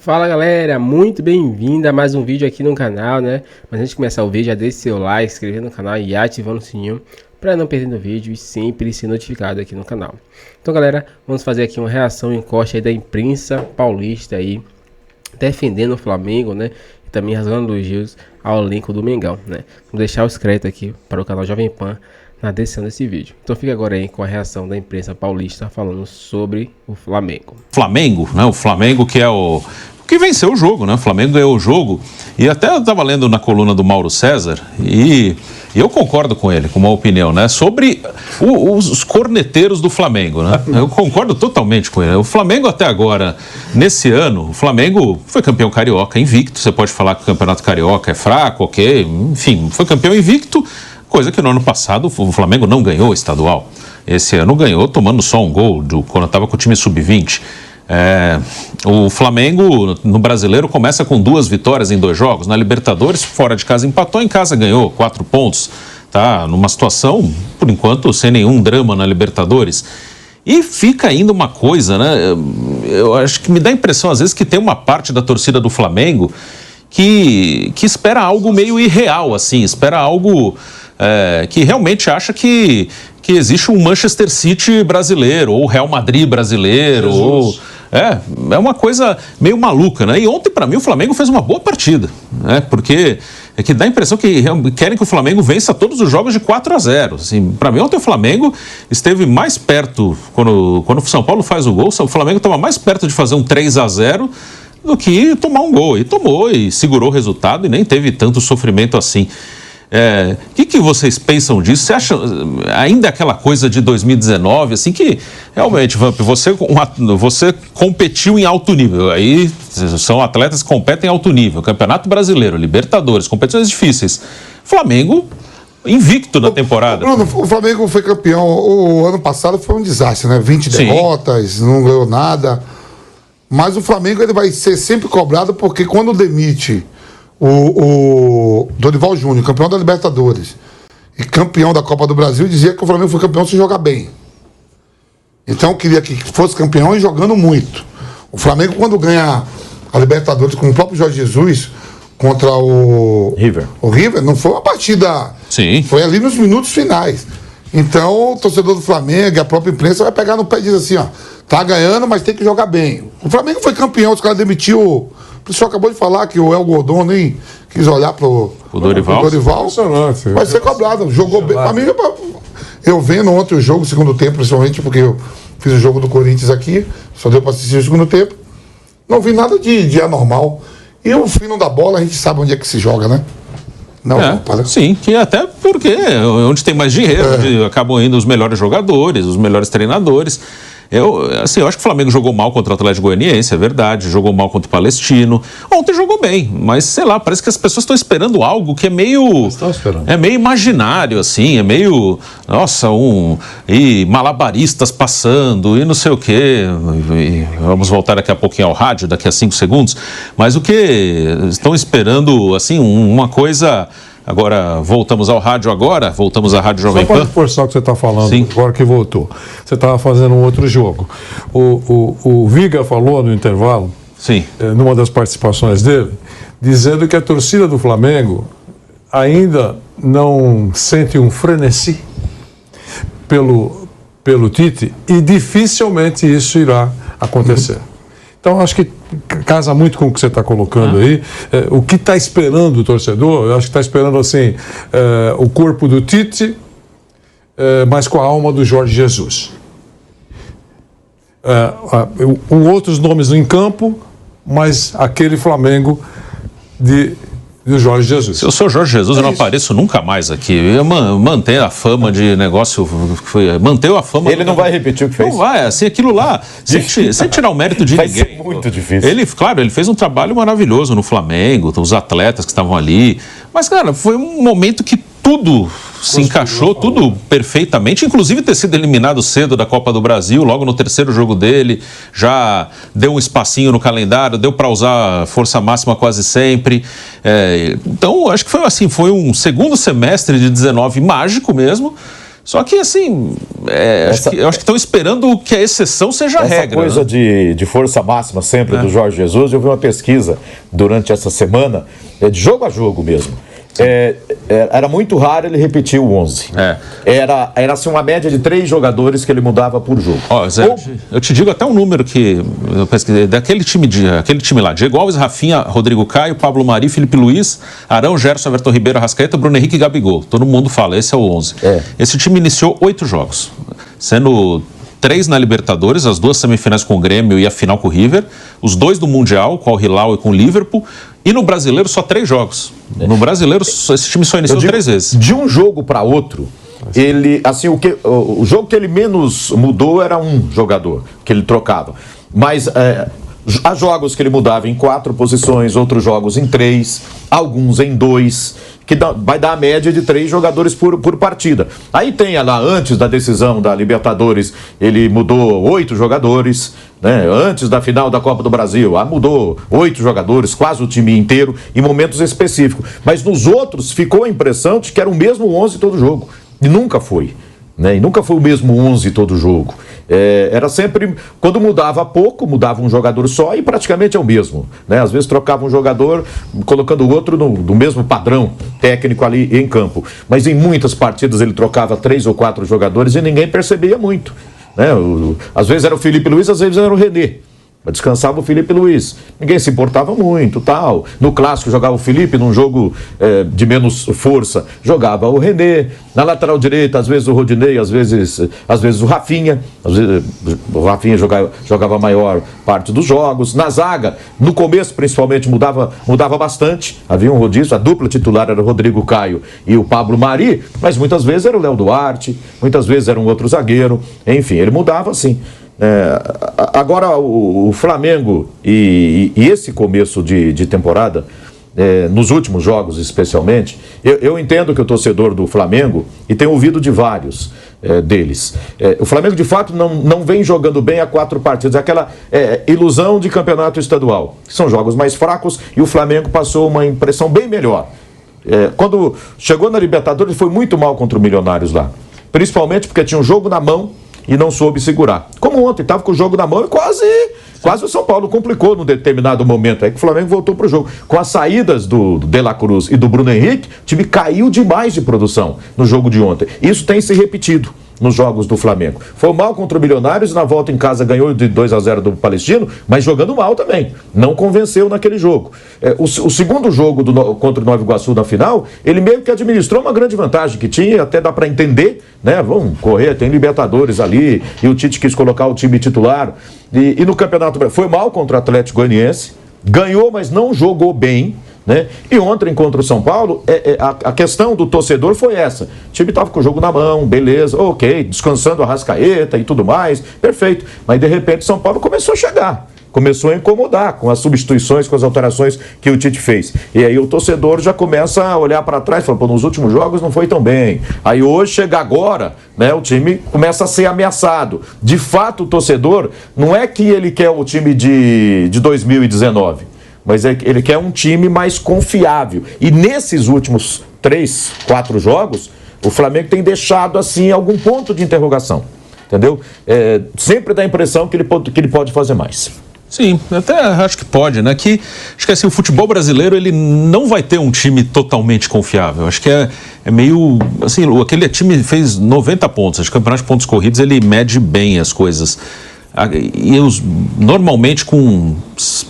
Fala galera, muito bem-vindo a mais um vídeo aqui no canal, né? Mas antes de começar o vídeo, já deixe seu like, se inscrever no canal e ativando o sininho para não perder o vídeo e sempre ser notificado aqui no canal. Então galera, vamos fazer aqui uma reação em corte aí da imprensa paulista aí, defendendo o Flamengo, né? E também rasgando elogios ao elenco do Mengão, né? Vou deixar os créditos aqui para o canal Jovem Pan na descrição desse vídeo. Então fica agora aí com a reação da imprensa paulista falando sobre o Flamengo. Flamengo, né? O Flamengo que é o que venceu o jogo, né? O Flamengo ganhou o jogo. E até eu estava lendo na coluna do Mauro César e eu concordo com ele, com uma opinião, né? Sobre os corneteiros do Flamengo, né? Eu concordo totalmente com ele. O Flamengo até agora, nesse ano, o Flamengo foi campeão carioca invicto. Você pode falar que o campeonato carioca é fraco, ok? Enfim, foi campeão invicto, coisa que no ano passado o Flamengo não ganhou estadual. Esse ano ganhou tomando só um gol quando estava com o time sub-20. O Flamengo no Brasileiro começa com 2 vitórias em 2 jogos. Na Libertadores, fora de casa empatou, em casa ganhou 4 pontos. Tá numa situação, por enquanto, sem nenhum drama na Libertadores. E fica ainda uma coisa, né? Eu acho que me dá a impressão às vezes que tem uma parte da torcida do Flamengo que espera algo meio irreal, assim, espera algo que realmente acha que existe um Manchester City brasileiro, ou Real Madrid brasileiro, é uma coisa meio maluca, né? E ontem, para mim, o Flamengo fez uma boa partida, né? Porque é que dá a impressão que querem que o Flamengo vença todos os jogos de 4-0. Assim, para mim, ontem o Flamengo esteve mais perto, quando o São Paulo faz o gol, o Flamengo estava mais perto de fazer um 3-0 do que tomar um gol. E tomou, e segurou o resultado, e nem teve tanto sofrimento assim. O que vocês pensam disso? Você acha ainda aquela coisa de 2019, assim, que realmente, Vamp, você competiu em alto nível, aí são atletas que competem em alto nível, Campeonato Brasileiro, Libertadores, competições difíceis. Flamengo invicto na temporada. Bruno, o Flamengo foi campeão, o ano passado foi um desastre, né? 20 derrotas, não ganhou nada, mas o Flamengo ele vai ser sempre cobrado porque quando demite o Dorival Júnior, campeão da Libertadores e campeão da Copa do Brasil, dizia que o Flamengo foi campeão se jogar bem. Então eu queria que fosse campeão e jogando muito. O Flamengo, quando ganha a Libertadores com o próprio Jorge Jesus contra o River, não foi uma partida. Sim. Foi ali nos minutos finais. Então o torcedor do Flamengo e a própria imprensa vai pegar no pé e dizer assim, ó, tá ganhando, mas tem que jogar bem. O Flamengo foi campeão, os caras demitiu. O senhor acabou de falar que o El Gordon nem quis olhar pro Dorival. Vai ser cobrado. Jogou bem. Pra mim, eu vendo ontem o jogo, segundo tempo, principalmente porque eu fiz o jogo do Corinthians aqui, só deu pra assistir o segundo tempo. Não vi nada de anormal. E o fino da bola, a gente sabe onde é que se joga, né? Sim, que até porque onde tem mais dinheiro, acabam indo os melhores jogadores, os melhores treinadores. Eu acho que o Flamengo jogou mal contra o Atlético Goianiense, é verdade, jogou mal contra o Palestino. Ontem jogou bem, mas sei lá, parece que as pessoas estão esperando algo que é meio imaginário, assim, é meio, nossa, e malabaristas passando e não sei o quê. Vamos voltar daqui a pouquinho ao rádio, daqui a 5 segundos, mas o que estão esperando, assim, uma coisa. Agora, voltamos ao rádio voltamos à Rádio Jovem Pan. Só para reforçar o que você está falando, sim, agora que voltou. Você estava fazendo um outro jogo. O Viga falou no intervalo, sim, numa das participações dele, dizendo que a torcida do Flamengo ainda não sente um frenesi pelo Tite e dificilmente isso irá acontecer. Então, acho que casa muito com o que você está colocando aí. O que está esperando o torcedor, eu acho que está esperando, assim, o corpo do Tite, mas com a alma do Jorge Jesus. Outros nomes em campo, mas aquele Flamengo do Jorge Jesus. Se eu sou Jorge Jesus, eu não apareço nunca mais aqui. Eu mantenho a fama de negócio. Manteve a fama. Ele não vai repetir o que fez. Não vai, assim, aquilo lá, sem tirar o mérito de ninguém. Vai ser muito difícil. Ele fez um trabalho maravilhoso no Flamengo, os atletas que estavam ali. Mas, cara, foi um momento que tudo se encaixou, tudo perfeitamente, inclusive ter sido eliminado cedo da Copa do Brasil, logo no 3º jogo dele, já deu um espacinho no calendário, deu para usar força máxima quase sempre. Então, acho que foi assim, foi um segundo semestre de 19 mágico mesmo, Só que, assim, eu acho que estão esperando que a exceção seja a regra. Essa coisa de força máxima sempre do Jorge Jesus, eu vi uma pesquisa durante essa semana, de jogo a jogo mesmo. Era muito raro ele repetir o 11. Era assim, uma média de 3 jogadores que ele mudava por jogo. Zé, eu te digo até um número que eu pesquisei. Aquele time lá, Diego Alves, Rafinha, Rodrigo Caio, Pablo Mari, Felipe Luiz, Arão, Gerson, Everton Ribeiro, Arrascaeta, Bruno Henrique e Gabigol. Todo mundo fala, esse é o 11. Esse time iniciou 8 jogos, sendo 3 na Libertadores, as 2 semifinais com o Grêmio e a final com o River, os 2 do Mundial, com o Al-Hilal e com o Liverpool, e no Brasileiro só 3 jogos. No Brasileiro, esse time só iniciou 3 vezes. De um jogo para outro, ele, assim, o jogo que ele menos mudou era um jogador que ele trocava. Mas há jogos que ele mudava em 4 posições, outros jogos em 3, alguns em 2, que vai dar a média de 3 jogadores por partida. Aí tem lá, antes da decisão da Libertadores, ele mudou 8 jogadores, né? Antes da final da Copa do Brasil, mudou 8 jogadores, quase o time inteiro, em momentos específicos. Mas nos outros ficou a impressão de que era o mesmo 11 todo jogo. E nunca foi. Né? E nunca foi o mesmo 11 todo jogo. Era sempre, quando mudava pouco, mudava um jogador só e praticamente é o mesmo, né? Às vezes trocava um jogador colocando o outro no mesmo padrão técnico ali em campo, mas em muitas partidas ele trocava 3 ou 4 jogadores e ninguém percebia muito, né? Às vezes era o Felipe Luiz, às vezes era o René. Descansava o Felipe Luiz. Ninguém se importava muito, tal. No clássico jogava o Felipe, num jogo de menos força, jogava o René. Na lateral direita, às vezes o Rodinei, às vezes o Rafinha. Às vezes o Rafinha jogava a maior parte dos jogos. Na zaga, no começo principalmente, mudava bastante. Havia um rodízio, a dupla titular era o Rodrigo Caio e o Pablo Mari, mas muitas vezes era o Léo Duarte, muitas vezes era um outro zagueiro. Enfim, ele mudava assim. Agora o Flamengo e esse começo de temporada, nos últimos jogos especialmente, eu entendo que o torcedor do Flamengo, e tenho ouvido de vários deles, o Flamengo de fato não vem jogando bem há 4 partidas, aquela ilusão de campeonato estadual, que são jogos mais fracos, e o Flamengo passou uma impressão bem melhor. Quando chegou na Libertadores, foi muito mal contra o Milionários lá, principalmente porque tinha um jogo na mão e não soube segurar. Como ontem, estava com o jogo na mão e quase o São Paulo complicou num determinado momento. Aí que o Flamengo voltou para o jogo. Com as saídas do De La Cruz e do Bruno Henrique, o time caiu demais de produção no jogo de ontem. Isso tem se repetido nos jogos do Flamengo. Foi mal contra o Milionários, na volta em casa ganhou de 2-0 do Palestino, mas jogando mal também. Não convenceu naquele jogo. O segundo jogo contra o Nova Iguaçu na final, ele meio que administrou uma grande vantagem que tinha, até dá para entender, né? Vamos correr, tem Libertadores ali, e o Tite quis colocar o time titular. E no Campeonato foi mal contra o Atlético Goianiense, ganhou, mas não jogou bem. Né? E ontem contra o São Paulo, a questão do torcedor foi essa. O time estava com o jogo na mão, beleza, ok, descansando a Arrascaeta e tudo mais, perfeito. Mas de repente o São Paulo começou a chegar, começou a incomodar com as substituições, com as alterações que o Tite fez. E aí o torcedor já começa a olhar para trás, fala, pô, nos últimos jogos não foi tão bem. Aí hoje, chega agora, né, o time começa a ser ameaçado. De fato, o torcedor, não é que ele quer o time de 2019, mas ele quer um time mais confiável. E nesses últimos 3, 4 jogos, o Flamengo tem deixado, assim, algum ponto de interrogação. Entendeu? Sempre dá a impressão que ele pode fazer mais. Sim, até acho que pode, né? Acho que assim, o futebol brasileiro, ele não vai ter um time totalmente confiável. Acho que é meio, assim, aquele time fez 90 pontos. Acho que o campeonato de pontos corridos, ele mede bem as coisas. E normalmente com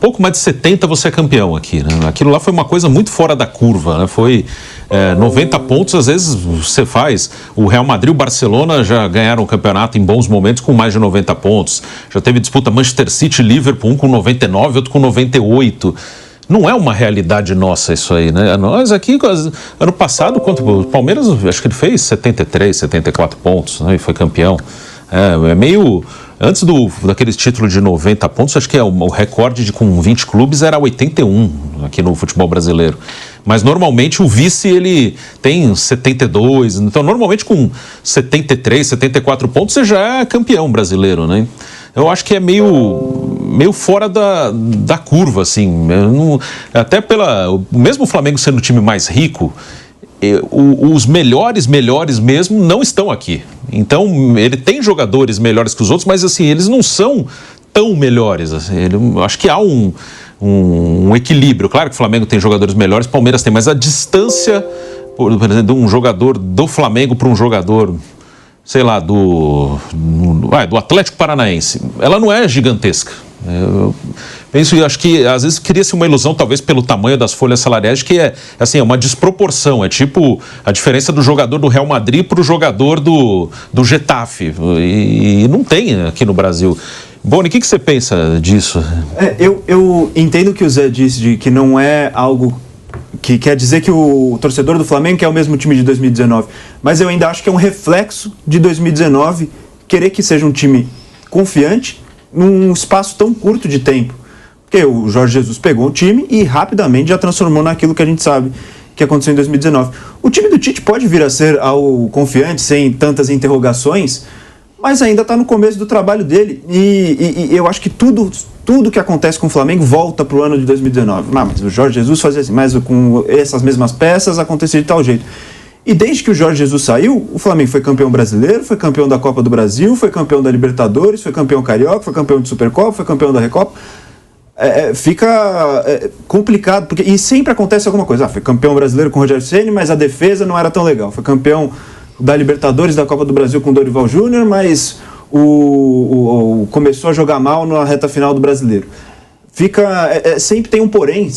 pouco mais de 70 você é campeão aqui, né? Aquilo lá foi uma coisa muito fora da curva, né? Foi 90 pontos, às vezes você faz. O Real Madrid e o Barcelona já ganharam o campeonato em bons momentos com mais de 90 pontos. Já teve disputa Manchester City e Liverpool, um com 99, outro com 98. Não é uma realidade nossa isso aí, né? Nós aqui, ano passado, contra o Palmeiras, acho que ele fez 73, 74 pontos, né? E foi campeão. É meio... Antes daqueles títulos de 90 pontos, acho que o recorde com 20 clubes era 81 aqui no futebol brasileiro. Mas normalmente o vice, ele tem 72, então normalmente com 73, 74 pontos você já é campeão brasileiro, né? Eu acho que é meio fora da curva, assim. Até mesmo o Flamengo sendo o time mais rico, os melhores mesmo não estão aqui. Então, ele tem jogadores melhores que os outros, mas assim, eles não são tão melhores. Assim, acho que há um equilíbrio. Claro que o Flamengo tem jogadores melhores, o Palmeiras tem, mas a distância, por exemplo, de um jogador do Flamengo para um jogador, sei lá, do Atlético Paranaense, ela não é gigantesca. Eu penso e acho que às vezes cria-se uma ilusão, talvez pelo tamanho das folhas salariais, que é assim, uma desproporção. É tipo a diferença do jogador do Real Madrid para o jogador do Getafe. E não tem aqui no Brasil. Boni, o que você pensa disso? Eu entendo o que o Zé disse, de que não é algo que quer dizer que o torcedor do Flamengo quer o mesmo time de 2019. Mas eu ainda acho que é um reflexo de 2019 querer que seja um time confiante num espaço tão curto de tempo. Porque o Jorge Jesus pegou o time e rapidamente já transformou naquilo que a gente sabe que aconteceu em 2019. O time do Tite pode vir a ser algo confiante, sem tantas interrogações, mas ainda está no começo do trabalho dele. E eu acho que tudo que acontece com o Flamengo volta para o ano de 2019. Mas o Jorge Jesus fazia assim, mas com essas mesmas peças acontecia de tal jeito. E desde que o Jorge Jesus saiu, o Flamengo foi campeão brasileiro, foi campeão da Copa do Brasil, foi campeão da Libertadores, foi campeão carioca, foi campeão de Supercopa, foi campeão da Recopa. Fica complicado, porque e sempre acontece alguma coisa. Foi campeão brasileiro com o Rogério Ceni, mas a defesa não era tão legal. Foi campeão da Libertadores, da Copa do Brasil com o Dorival Júnior, mas começou a jogar mal na reta final do Brasileiro. Sempre tem um porém,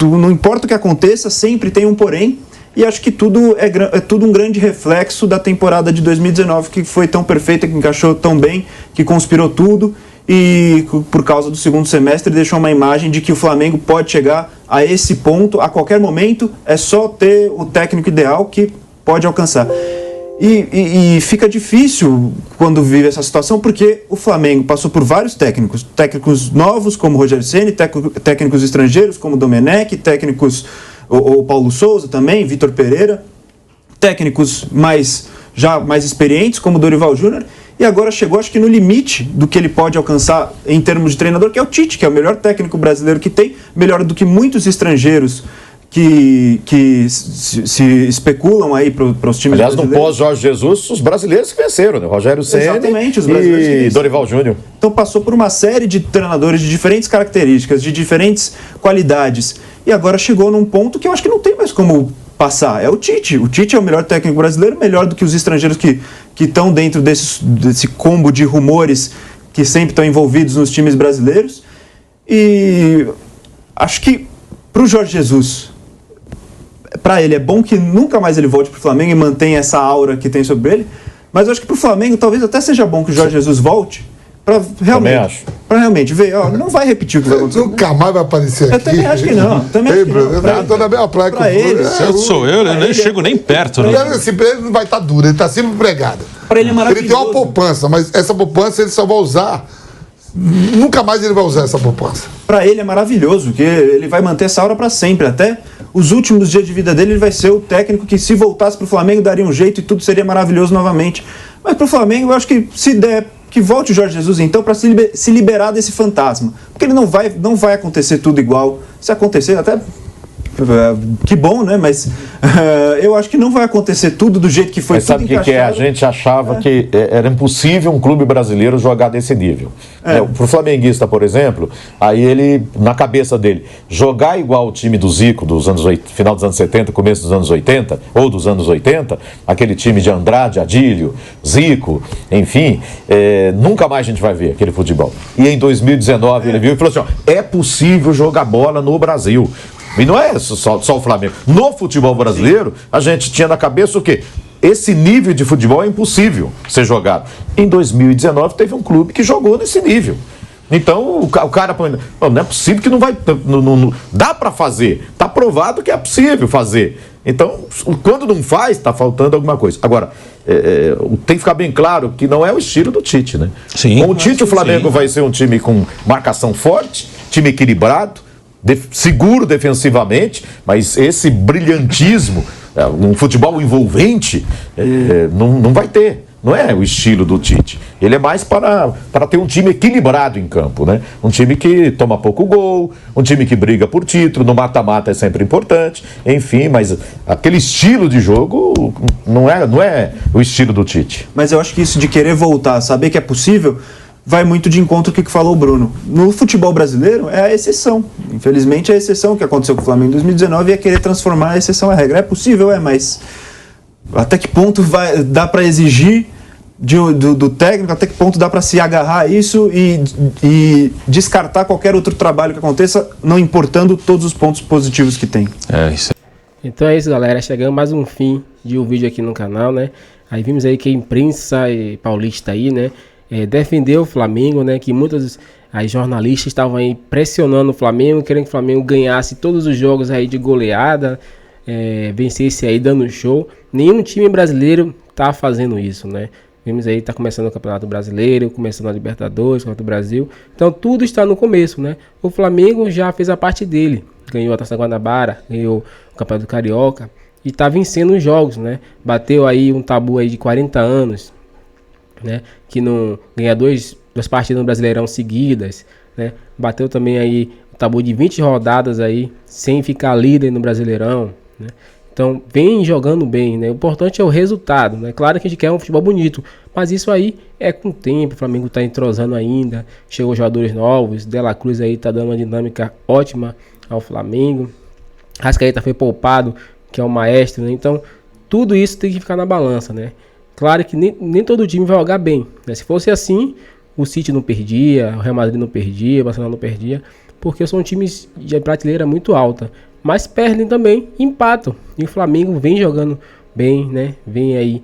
não importa o que aconteça, sempre tem um porém. E acho que tudo é tudo um grande reflexo da temporada de 2019, que foi tão perfeita, que encaixou tão bem, que conspirou tudo e, por causa do segundo semestre, deixou uma imagem de que o Flamengo pode chegar a esse ponto a qualquer momento, é só ter o técnico ideal que pode alcançar. E fica difícil quando vive essa situação, porque o Flamengo passou por vários técnicos novos, como Rogério Ceni, técnicos estrangeiros, como Domenech, técnicos... O Paulo Souza também, Vitor Pereira, técnicos já mais experientes, como Dorival Júnior, e agora chegou, acho que no limite do que ele pode alcançar em termos de treinador, que é o Tite, que é o melhor técnico brasileiro que tem, melhor do que muitos estrangeiros que se especulam aí para os times brasileiros. Aliás, no pós-Jorge Jesus, os brasileiros que venceram, né? Rogério Ceni e Dorival Júnior. Então passou por uma série de treinadores de diferentes características, de diferentes qualidades, e agora chegou num ponto que eu acho que não tem mais como passar. É o Tite. O Tite é o melhor técnico brasileiro, melhor do que os estrangeiros que estão dentro desse combo de rumores que sempre estão envolvidos nos times brasileiros. E acho que para o Jorge Jesus, para ele é bom que nunca mais ele volte para o Flamengo e mantenha essa aura que tem sobre ele, mas eu acho que para o Flamengo talvez até seja bom que o Jorge Jesus volte para realmente ver, não vai repetir o que vai acontecer. Nunca mais vai aparecer aqui. Eu também acho que não. Eu estou na mesma praia que ele. Sou eu nem chego nem perto. Né? Ele não vai estar duro, ele está sempre empregado. Para ele é maravilhoso. Ele tem uma poupança, mas essa poupança ele só vai usar. Nunca mais ele vai usar essa poupança. Para ele é maravilhoso, que ele vai manter essa aura para sempre. Até os últimos dias de vida dele, ele vai ser o técnico que, se voltasse para o Flamengo, daria um jeito e tudo seria maravilhoso novamente. Mas para o Flamengo, eu acho que se der, que volte o Jorge Jesus então para se liberar desse fantasma. Porque ele não vai acontecer tudo igual. Se acontecer, até... que bom, né? Mas eu acho que não vai acontecer tudo do jeito que foi. Mas sabe o que é? A gente achava que era impossível um clube brasileiro jogar desse nível. Pro flamenguista, por exemplo, aí ele, na cabeça dele, jogar igual o time do Zico dos final dos anos 70, começo dos anos 80, ou dos anos 80, aquele time de Andrade, Adílio, Zico, enfim, nunca mais a gente vai ver aquele futebol. E em 2019 ele viu e falou assim, é possível jogar bola no Brasil. E não é só o Flamengo. No futebol brasileiro, a gente tinha na cabeça o quê? Esse nível de futebol é impossível ser jogado. Em 2019, teve um clube que jogou nesse nível. Então, o cara... Não é possível que não vai... Não dá para fazer. Está provado que é possível fazer. Então, quando não faz, está faltando alguma coisa. Agora, tem que ficar bem claro que não é o estilo do Tite, né? Sim, com o Tite, o Flamengo vai ser um time com marcação forte, time equilibrado, seguro defensivamente, mas esse brilhantismo, um futebol envolvente, não vai ter. Não é o estilo do Tite. Ele é mais para ter um time equilibrado em campo, né? Um time que toma pouco gol, um time que briga por título, no mata-mata é sempre importante, enfim, mas aquele estilo de jogo não é o estilo do Tite. Mas eu acho que isso de querer voltar, saber que é possível, vai muito de encontro com o que falou o Bruno. No futebol brasileiro é a exceção. Infelizmente é a exceção que aconteceu com o Flamengo em 2019 e é querer transformar a exceção em regra. É possível, mas até que ponto dá para exigir do técnico, até que ponto dá para se agarrar a isso e descartar qualquer outro trabalho que aconteça, não importando todos os pontos positivos que tem. É isso. Então é isso, galera, chegamos mais um fim de um vídeo aqui no canal, né? Aí vimos aí que a imprensa paulista aí, né, defendeu o Flamengo, né, que muitos jornalistas estavam aí pressionando o Flamengo, querendo que o Flamengo ganhasse todos os jogos aí de goleada, vencesse aí dando show. Nenhum time brasileiro tá fazendo isso, né? Vimos aí, tá começando o Campeonato Brasileiro, começando a Libertadores, contra o Brasil. Então tudo está no começo, né? O Flamengo já fez a parte dele. Ganhou a Taça Guanabara, ganhou o Campeonato Carioca e tá vencendo os jogos, né? Bateu aí um tabu aí de 40 anos, né? Que não ganha duas partidas no Brasileirão seguidas, né? Bateu também aí o tabu de 20 rodadas aí sem ficar líder no Brasileirão, né? Então vem jogando bem, né? O importante é o resultado, né? Claro que a gente quer um futebol bonito, mas isso aí é com o tempo. O Flamengo tá entrosando ainda, chegou jogadores novos, De La Cruz aí tá dando uma dinâmica ótima ao Flamengo. Rascaeta foi poupado, que é o maestro, né? Então tudo isso tem que ficar na balança, né? Claro que nem todo time vai jogar bem, né? Se fosse assim, o City não perdia, o Real Madrid não perdia, o Barcelona não perdia, porque são times de prateleira muito alta. Mas perdem também, empatam. E o Flamengo vem jogando bem, né? Vem aí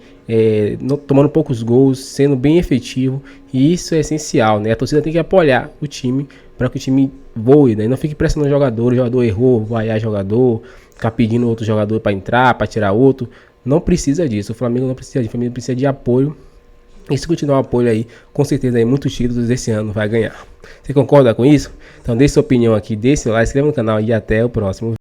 tomando poucos gols, sendo bem efetivo. E isso é essencial, né? A torcida tem que apoiar o time para que o time voe, né? E não fique pressionando o jogador errou, vaiar jogador, ficar pedindo outro jogador para entrar, para tirar outro. Não precisa disso. O Flamengo não precisa disso. O Flamengo precisa de apoio. E se continuar o apoio aí, com certeza aí muitos títulos desse ano vai ganhar. Você concorda com isso? Então deixe sua opinião aqui, deixe seu like, se inscreva no canal e até o próximo vídeo.